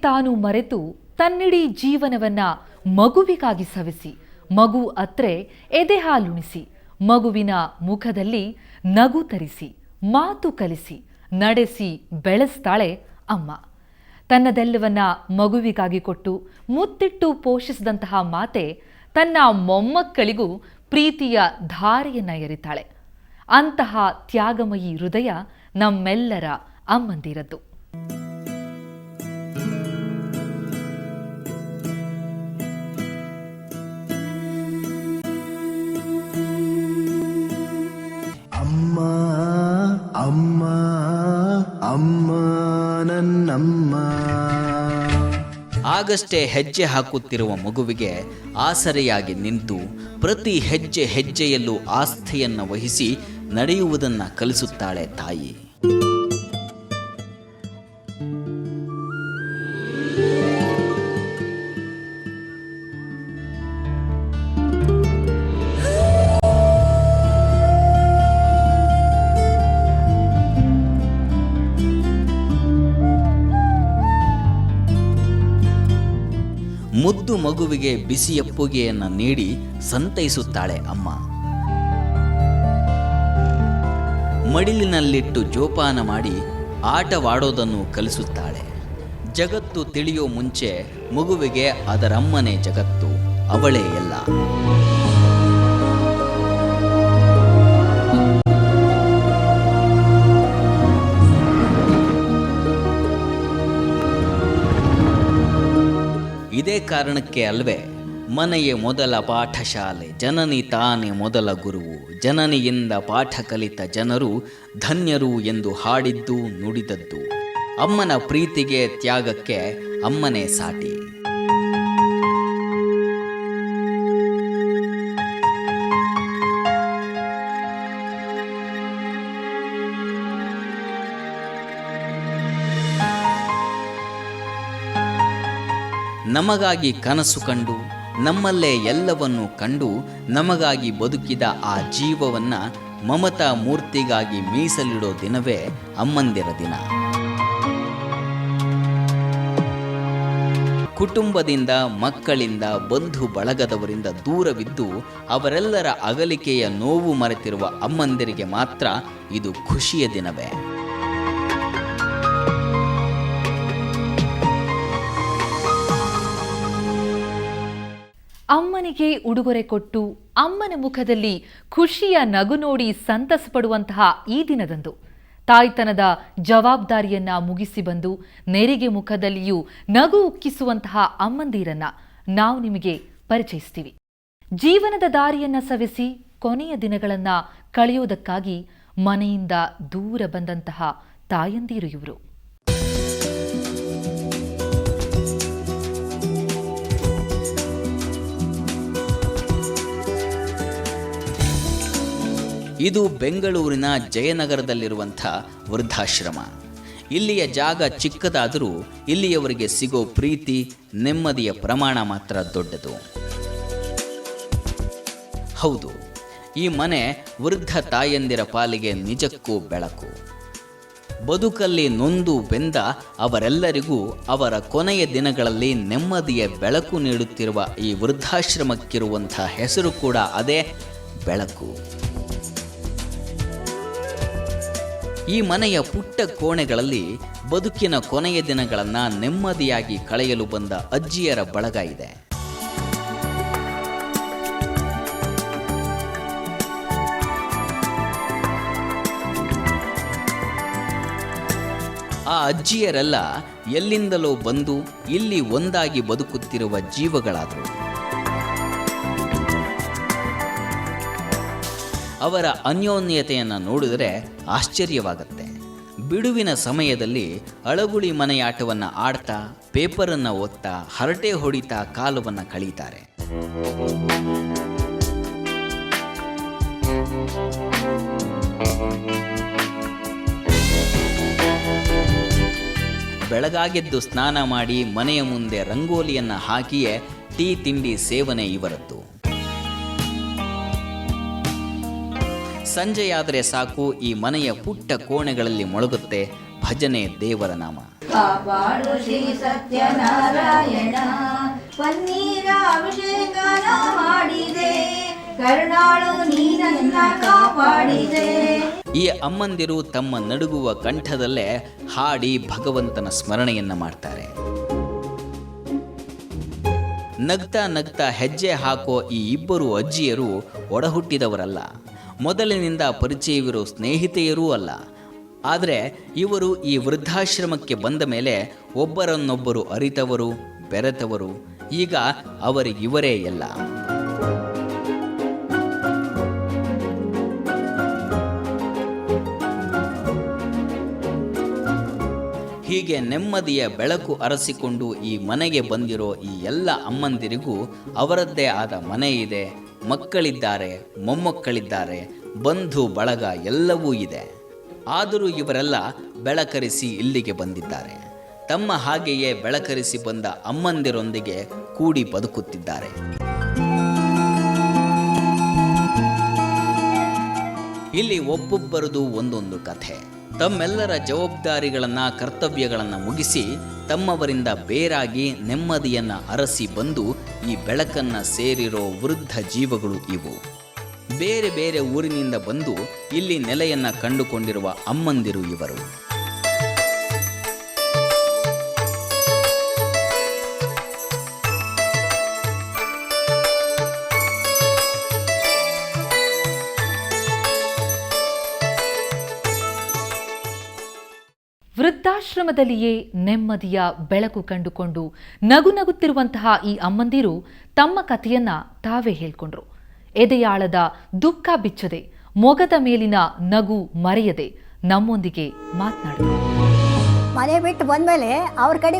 ತಾನು ಮರೆತು ತನ್ನಿಡೀ ಜೀವನವನ್ನ ಮಗುವಿಗಾಗಿ ಸವೆಸಿ, ಮಗು ಅತ್ರೆ ಎದೆ ಹಾಲುಣಿಸಿ, ಮಗುವಿನ ಮುಖದಲ್ಲಿ ನಗು ತರಿಸಿ, ಮಾತು ಕಲಿಸಿ, ನಡೆಸಿ ಬೆಳೆಸ್ತಾಳೆ ಅಮ್ಮ. ತನ್ನದೆಲ್ಲವನ್ನ ಮಗುವಿಗಾಗಿ ಕೊಟ್ಟು ಮುತ್ತಿಟ್ಟು ಪೋಷಿಸಿದಂತಹ ಮಾತೆ ತನ್ನ ಮೊಮ್ಮಕ್ಕಳಿಗೂ ಪ್ರೀತಿಯ ಧಾರೆಯನ್ನ ಎರಿತಾಳೆ. ಅಂತಹ ತ್ಯಾಗಮಯಿ ಹೃದಯ ನಮ್ಮೆಲ್ಲರ ಅಮ್ಮಂದಿರದ್ದು. ಅಮ್ಮ ಅಮ್ಮ ಅಮ್ಮ ನನ್ನಮ್ಮ. ಆಗಷ್ಟೇ ಹೆಜ್ಜೆ ಹಾಕುತ್ತಿರುವ ಮಗುವಿಗೆ ಆಸರೆಯಾಗಿ ನಿಂತು ಪ್ರತಿ ಹೆಜ್ಜೆ ಹೆಜ್ಜೆಯಲ್ಲೂ ಆಸ್ಥೆಯನ್ನು ವಹಿಸಿ ನಡೆಯುವುದನ್ನು ಕಲಿಸುತ್ತಾಳೆ ತಾಯಿ. ಮುದ್ದು ಮಗುವಿಗೆ ಬಿಸಿಯಪ್ಪುಗೆಯನ್ನು ನೀಡಿ ಸಂತೈಸುತ್ತಾಳೆ ಅಮ್ಮ. ಮಡಿಲಿನಲ್ಲಿಟ್ಟು ಜೋಪಾನ ಮಾಡಿ ಆಟವಾಡೋದನ್ನು ಕಲಿಸುತ್ತಾಳೆ. ಜಗತ್ತು ತಿಳಿಯೋ ಮುಂಚೆ ಮಗುವಿಗೆ ಅದರಮ್ಮನೇ ಜಗತ್ತು, ಅವಳೇ ಎಲ್ಲ. ಇದೇ ಕಾರಣಕ್ಕೆ ಅಲ್ವೇ ಮನೆಯೇ ಮೊದಲ ಪಾಠಶಾಲೆ, ಜನನಿ ತಾನೇ ಮೊದಲ ಗುರುವು, ಜನನಿಯಿಂದ ಪಾಠ ಕಲಿತ ಜನರು ಧನ್ಯರು ಎಂದು ಹಾಡಿದ್ದು ನುಡಿದದ್ದು. ಅಮ್ಮನ ಪ್ರೀತಿಗೆ ತ್ಯಾಗಕ್ಕೆ ಅಮ್ಮನೇ ಸಾಟಿ. ನಮಗಾಗಿ ಕನಸು ಕಂಡು ನಮ್ಮಲ್ಲೇ ಎಲ್ಲವನ್ನೂ ಕಂಡು ನಮಗಾಗಿ ಬದುಕಿದ ಆ ಜೀವವನ್ನು ಮಮತಾ ಮೂರ್ತಿಗಾಗಿ ಮೀಸಲಿಡೋ ದಿನವೇ ಅಮ್ಮಂದಿರ ದಿನ. ಕುಟುಂಬದಿಂದ, ಮಕ್ಕಳಿಂದ, ಬಂಧು ಬಳಗದವರಿಂದ ದೂರವಿದ್ದು ಅವರೆಲ್ಲರ ಅಗಲಿಕೆಯ ನೋವು ಮರೆತಿರುವ ಅಮ್ಮಂದಿರಿಗೆ ಮಾತ್ರ ಇದು ಖುಷಿಯ ದಿನವೇ. ಅಮ್ಮನಿಗೆ ಉಡುಗೊರೆ ಕೊಟ್ಟು ಅಮ್ಮನ ಮುಖದಲ್ಲಿ ಖುಷಿಯ ನಗು ನೋಡಿ ಸಂತಸ ಪಡುವಂತಹ ಈ ದಿನದಂದು ತಾಯ್ತನದ ಜವಾಬ್ದಾರಿಯನ್ನ ಮುಗಿಸಿ ಬಂದು ನೆರಿಗೆ ಮುಖದಲ್ಲಿಯೂ ನಗು ಉಕ್ಕಿಸುವಂತಹ ಅಮ್ಮಂದಿರನ್ನ ನಾವು ನಿಮಗೆ ಪರಿಚಯಿಸ್ತೀವಿ. ಜೀವನದ ದಾರಿಯನ್ನ ಸವೆಸಿ ಕೊನೆಯ ದಿನಗಳನ್ನ ಕಳೆಯೋದಕ್ಕಾಗಿ ಮನೆಯಿಂದ ದೂರ ಬಂದಂತಹ ತಾಯಂದಿರು ಇವರು. ಇದು ಬೆಂಗಳೂರಿನ ಜಯನಗರದಲ್ಲಿರುವಂಥ ವೃದ್ಧಾಶ್ರಮ. ಇಲ್ಲಿಯ ಜಾಗ ಚಿಕ್ಕದಾದರೂ ಇಲ್ಲಿಯವರಿಗೆ ಸಿಗೋ ಪ್ರೀತಿ, ನೆಮ್ಮದಿಯ ಪ್ರಮಾಣ ಮಾತ್ರ ದೊಡ್ಡದು. ಹೌದು, ಈ ಮನೆ ವೃದ್ಧ ತಾಯಂದಿರ ಪಾಲಿಗೆ ನಿಜಕ್ಕೂ ಬೆಳಕು. ಬದುಕಲ್ಲಿ ನೊಂದು ಬೆಂದ ಅವರೆಲ್ಲರಿಗೂ ಅವರ ಕೊನೆಯ ದಿನಗಳಲ್ಲಿ ನೆಮ್ಮದಿಯ ಬೆಳಕು ನೀಡುತ್ತಿರುವ ಈ ವೃದ್ಧಾಶ್ರಮಕ್ಕಿರುವಂಥ ಹೆಸರು ಕೂಡ ಅದೇ, ಬೆಳಕು. ಈ ಮನೆಯ ಪುಟ್ಟ ಕೋಣೆಗಳಲ್ಲಿ ಬದುಕಿನ ಕೊನೆಯ ದಿನಗಳನ್ನು ನೆಮ್ಮದಿಯಾಗಿ ಕಳೆಯಲು ಬಂದ ಅಜ್ಜಿಯರ ಬಳಗ ಇದೆ. ಆ ಅಜ್ಜಿಯರೆಲ್ಲ ಎಲ್ಲಿಂದಲೋ ಬಂದು ಇಲ್ಲಿ ಒಂದಾಗಿ ಬದುಕುತ್ತಿರುವ ಜೀವಗಳಾದರು. ಅವರ ಅನ್ಯೋನ್ಯತೆಯನ್ನು ನೋಡಿದರೆ ಆಶ್ಚರ್ಯವಾಗುತ್ತೆ. ಬಿಡುವಿನ ಸಮಯದಲ್ಲಿ ಅಳಗುಳಿ ಮನೆಯಾಟವನ್ನು ಆಡ್ತಾ, ಪೇಪರನ್ನು ಓದ್ತಾ, ಹರಟೆ ಹೊಡಿತಾ ಕಾಲವನ್ನು ಕಳೀತಾರೆ. ಬೆಳಗಾಗೆದ್ದು ಸ್ನಾನ ಮಾಡಿ ಮನೆಯ ಮುಂದೆ ರಂಗೋಲಿಯನ್ನು ಹಾಕಿಯೇ ಟೀ ತಿಂಡಿ ಸೇವನೆ ಇವರದ್ದು. ಸಂಜೆಯಾದರೆ ಸಾಕು ಈ ಮನೆಯ ಪುಟ್ಟ ಕೋಣೆಗಳಲ್ಲಿ ಮೊಳಗುತ್ತೆ ಭಜನೆ, ದೇವರ ನಾಮ. ಕಾಪಾಡು ಶ್ರೀ ಸತ್ಯನಾರಾಯಣ. ಪನ್ನೀರ ಅಭಿಷೇಕನ ಮಾಡಿದೆ, ಕರುಣಾಳು ನೀ ನನ್ನ ಕಾಪಾಡಿದೆ. ಈ ಅಮ್ಮಂದಿರು ತಮ್ಮ ನಡುಗುವ ಕಂಠದಲ್ಲೇ ಹಾಡಿ ಭಗವಂತನ ಸ್ಮರಣೆಯನ್ನ ಮಾಡ್ತಾರೆ. ನಗ್ತಾ ನಗ್ತಾ ಹೆಜ್ಜೆ ಹಾಕೋ ಈ ಇಬ್ಬರು ಅಜ್ಜಿಯರು ಒಡಹುಟ್ಟಿದವರಲ್ಲ, ಮೊದಲಿನಿಂದ ಪರಿಚಯವಿರೋ ಸ್ನೇಹಿತೆಯರೂ ಅಲ್ಲ. ಆದರೆ ಇವರು ಈ ವೃದ್ಧಾಶ್ರಮಕ್ಕೆ ಬಂದ ಮೇಲೆ ಒಬ್ಬರನ್ನೊಬ್ಬರು ಅರಿತವರು, ಬೆರೆತವರು. ಈಗ ಅವರಿಗಿವರೇ ಎಲ್ಲ. ಹೀಗೆ ನೆಮ್ಮದಿಯ ಬೆಳಕು ಅರಸಿಕೊಂಡು ಈ ಮನೆಗೆ ಬಂದಿರೋ ಈ ಎಲ್ಲ ಅಮ್ಮಂದಿರಿಗೂ ಅವರದ್ದೇ ಆದ ಮನೆ ಇದೆ, ಮಕ್ಕಳಿದ್ದಾರೆ, ಮೊಮ್ಮಕ್ಕಳಿದ್ದಾರೆ, ಬಂಧು ಬಳಗ ಎಲ್ಲವೂ ಇದೆ. ಆದರೂ ಇವರೆಲ್ಲ ಬೆಳಕರಿಸಿ ಇಲ್ಲಿಗೆ ಬಂದಿದ್ದಾರೆ. ತಮ್ಮ ಹಾಗೆಯೇ ಬೆಳಕರಿಸಿ ಬಂದ ಅಮ್ಮಂದಿರೊಂದಿಗೆ ಕೂಡಿ ಬದುಕುತ್ತಿದ್ದಾರೆ. ಇಲ್ಲಿ ಒಬ್ಬೊಬ್ಬರದು ಒಂದೊಂದು ಕಥೆ. ತಮ್ಮೆಲ್ಲರ ಜವಾಬ್ದಾರಿಗಳನ್ನು, ಕರ್ತವ್ಯಗಳನ್ನು ಮುಗಿಸಿ ತಮ್ಮವರಿಂದ ಬೇರಾಗಿ ನೆಮ್ಮದಿಯನ್ನು ಅರಸಿ ಬಂದು ಈ ಬೆಳಕನ್ನು ಸೇರಿರೋ ವೃದ್ಧ ಜೀವಗಳು ಇವು. ಬೇರೆ ಬೇರೆ ಊರಿನಿಂದ ಬಂದು ಇಲ್ಲಿ ನೆಲೆಯನ್ನು ಕಂಡುಕೊಂಡಿರುವ ಅಮ್ಮಂದಿರು ಇವರು. ವೃದ್ಧಾಶ್ರಮದಲ್ಲಿಯೇ ನೆಮ್ಮದಿಯ ಬೆಳಕು ಕಂಡುಕೊಂಡು ನಗು ನಗುತ್ತಿರುವಂತಹ ಈ ಅಮ್ಮಂದಿರು ತಮ್ಮ ಕಥೆಯನ್ನ ತಾವೇ ಹೇಳ್ಕೊಂಡ್ರು. ಎದೆಯಾಳದ ದುಃಖ ಬಿಚ್ಚದೆ, ಮೊಗದ ಮೇಲಿನ ನಗು ಮರೆಯದೆ ನಮ್ಮೊಂದಿಗೆ ಮಾತನಾಡಿದ್ರು. ಮನೆ ಬಿಟ್ಟು ಬಂದಮೇಲೆ ಅವ್ರ ಕಡೆ